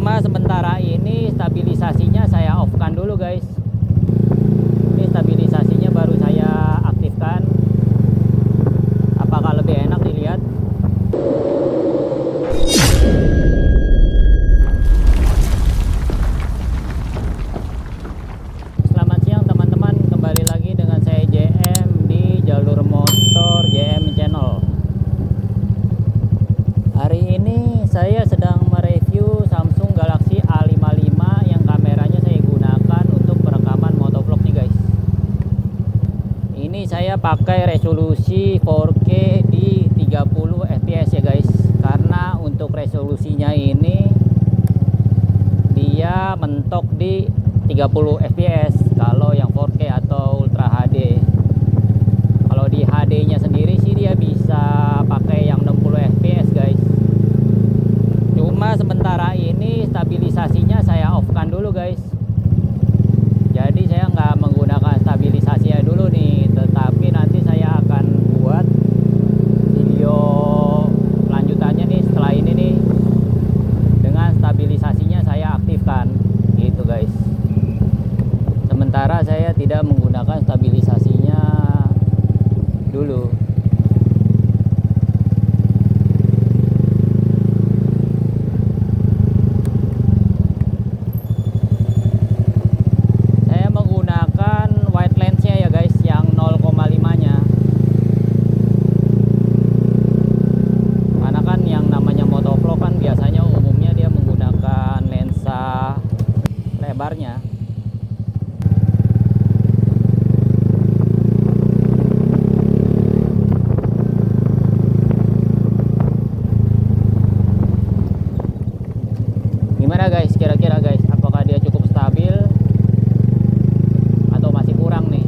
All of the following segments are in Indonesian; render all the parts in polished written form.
Cuma sementara ini stabilisasinya saya off kan dulu guys. Ini stabilisasinya baru saya aktifkan. Apakah lebih enak dilihat? Selamat siang teman-teman, kembali lagi dengan saya JM di Jalur Motor JM Channel. Hari ini saya sedang mereview Samsung Galaxy A55 yang kameranya saya gunakan untuk perekaman motovlog nih guys. Ini saya pakai resolusi 4K di 30 fps ya guys. Karena untuk resolusinya ini dia mentok di 30 fps kalau yang 4K atau Ultra HD. Kalau di HD nya sendiri sih dia bisa pakai yang 60 fps guys. Cuma sementara ini stabilisasinya saya off kan dulu guys. Jadi saya nggak menggunakan stabilisasinya dulu nih, tetapi nanti saya akan buat video lanjutannya nih setelah ini nih dengan stabilisasinya saya aktifkan gitu guys. Sementara saya tidak menggunakan stabilisasinya dulu. Lebarnya gimana guys, kira-kira guys, apakah dia cukup stabil atau masih kurang nih?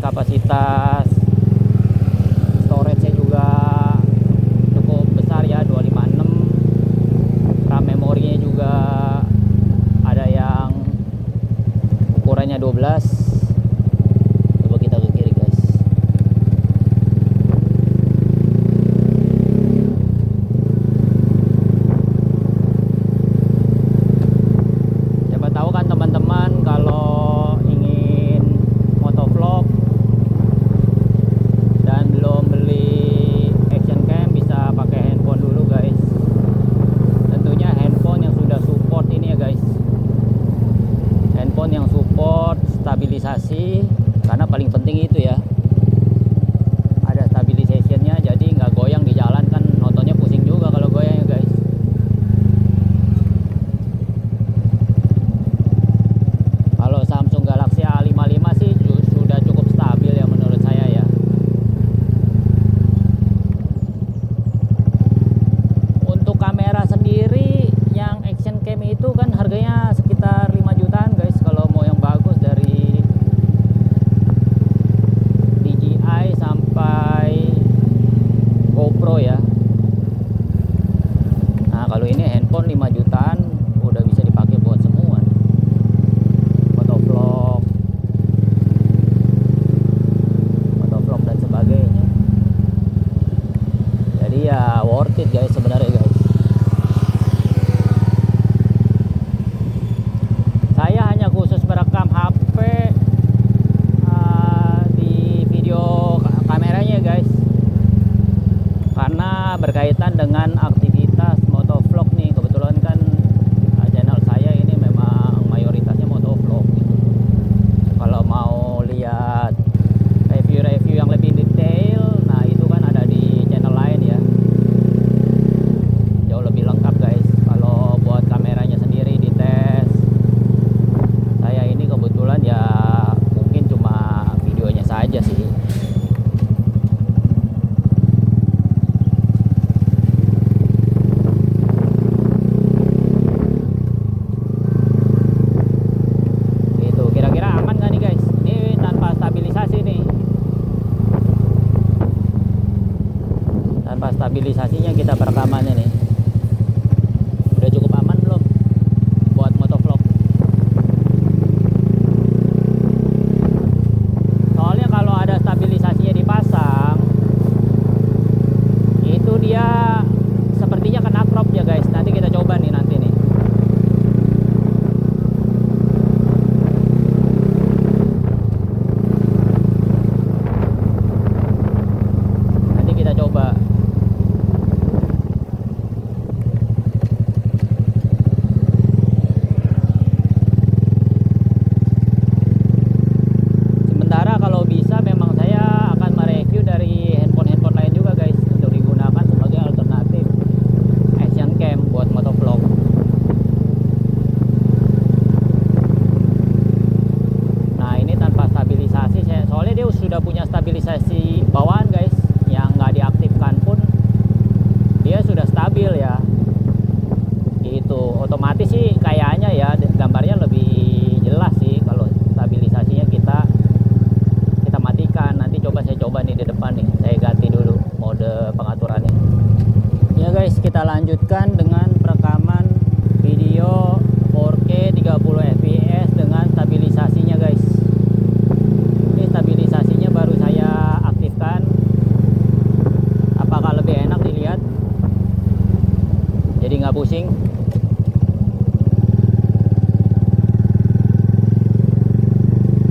Kapasitas storage-nya juga cukup besar ya, 256. RAM memorinya juga ada yang ukurannya 12. Coba kita ke kiri guys. Siapa tahu kan teman-teman kalau ingin motovlog dan belum beli action cam, bisa pakai handphone dulu guys. Tentunya handphone yang sudah support ini ya guys, handphone yang support stabilisasi otomatis sih kayaknya ya gambarnya lebih jelas sih kalau stabilisasinya kita matikan. Nanti saya coba nih di depan nih, saya ganti dulu mode pengaturannya ya guys. Kita lanjutkan dengan perekaman video 4K 30 fps dengan stabilisasinya guys. Ini stabilisasinya baru saya aktifkan. Apakah lebih enak dilihat, jadi nggak pusing?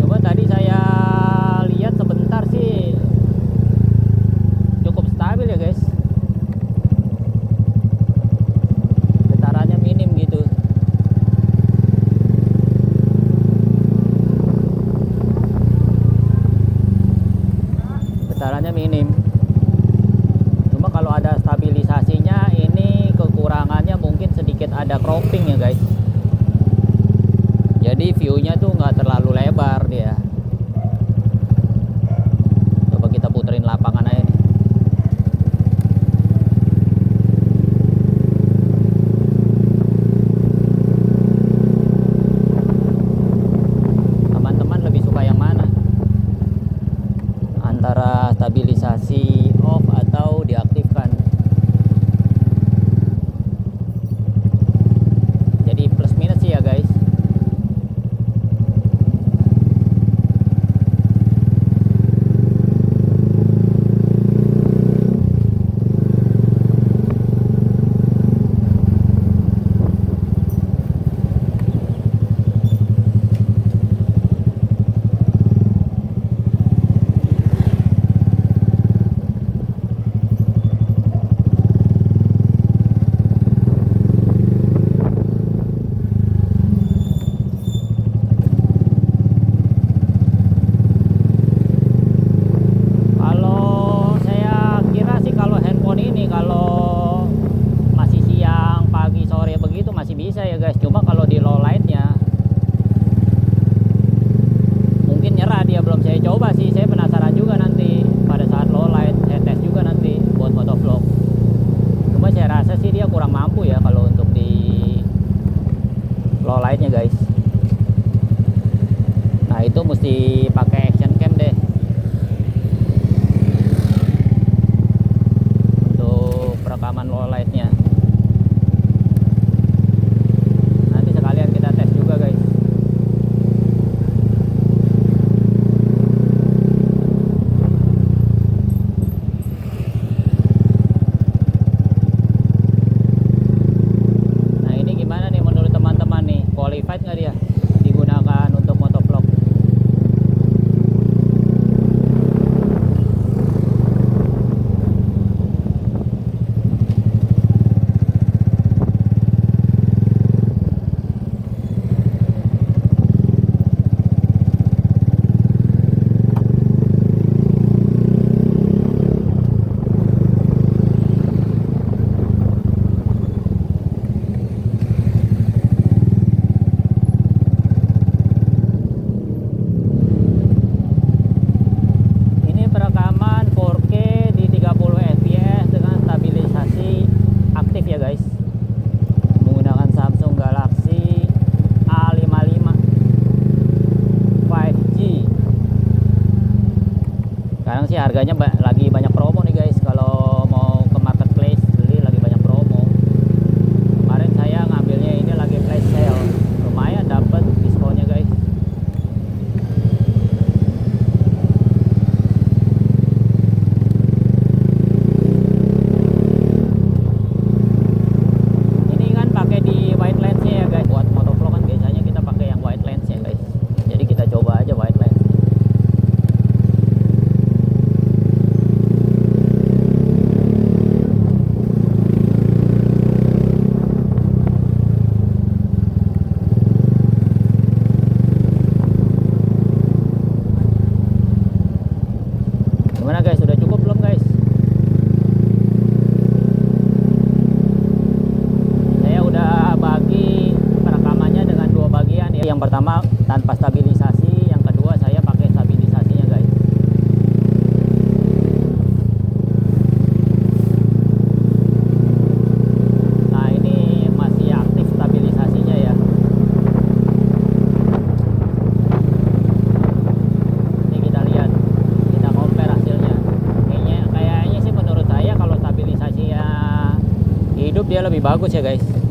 Coba tadi saya lihat sebentar sih cukup stabil ya guys, getarannya minim gitu. Getarannya minim. Cuma kalau ada stabilisasinya ini kekurangannya mungkin sedikit ada cropping ya guys. Jadi view-nya tuh nggak terlalu lebar dia. Coba kita puterin lapangan aja nih. Teman-teman lebih suka yang mana? Antara stabilisasi off atau diaktifkan? Jadi plus minus sih ya guys. Bisa ya guys, cuma kalau di low lightnya mungkin nyerah dia. Belum saya coba sih, saya penasaran juga nanti pada saat low light saya tes juga nanti buat motovlog. Cuma saya rasa sih dia kurang mampu ya kalau untuk di low lightnya guys. Nah itu mesti pakai action cam deh untuk perekaman low lightnya. Qualified nggak dia digunakan untuk motovlog? Sekarang sih harganya lagi banyak promo nih guys. Kalau mau ke marketplace beli lagi banyak promo. Kemarin saya ngambilnya ini lagi flash sale, lumayan dapat diskonnya guys. Ini kan pakai di wide lensnya ya guys. Buat motovlog kan biasanya kita pakai yang wide lens ya guys. Jadi kita coba aja wide lens. Gimana guys, sudah cukup belum guys? Saya udah bagi perekamannya dengan dua bagian ya. Yang pertama tanpa stabilisasi, yang kedua saya pakai stabilisasinya guys. Nah ini masih aktif stabilisasi. bagus ya guys.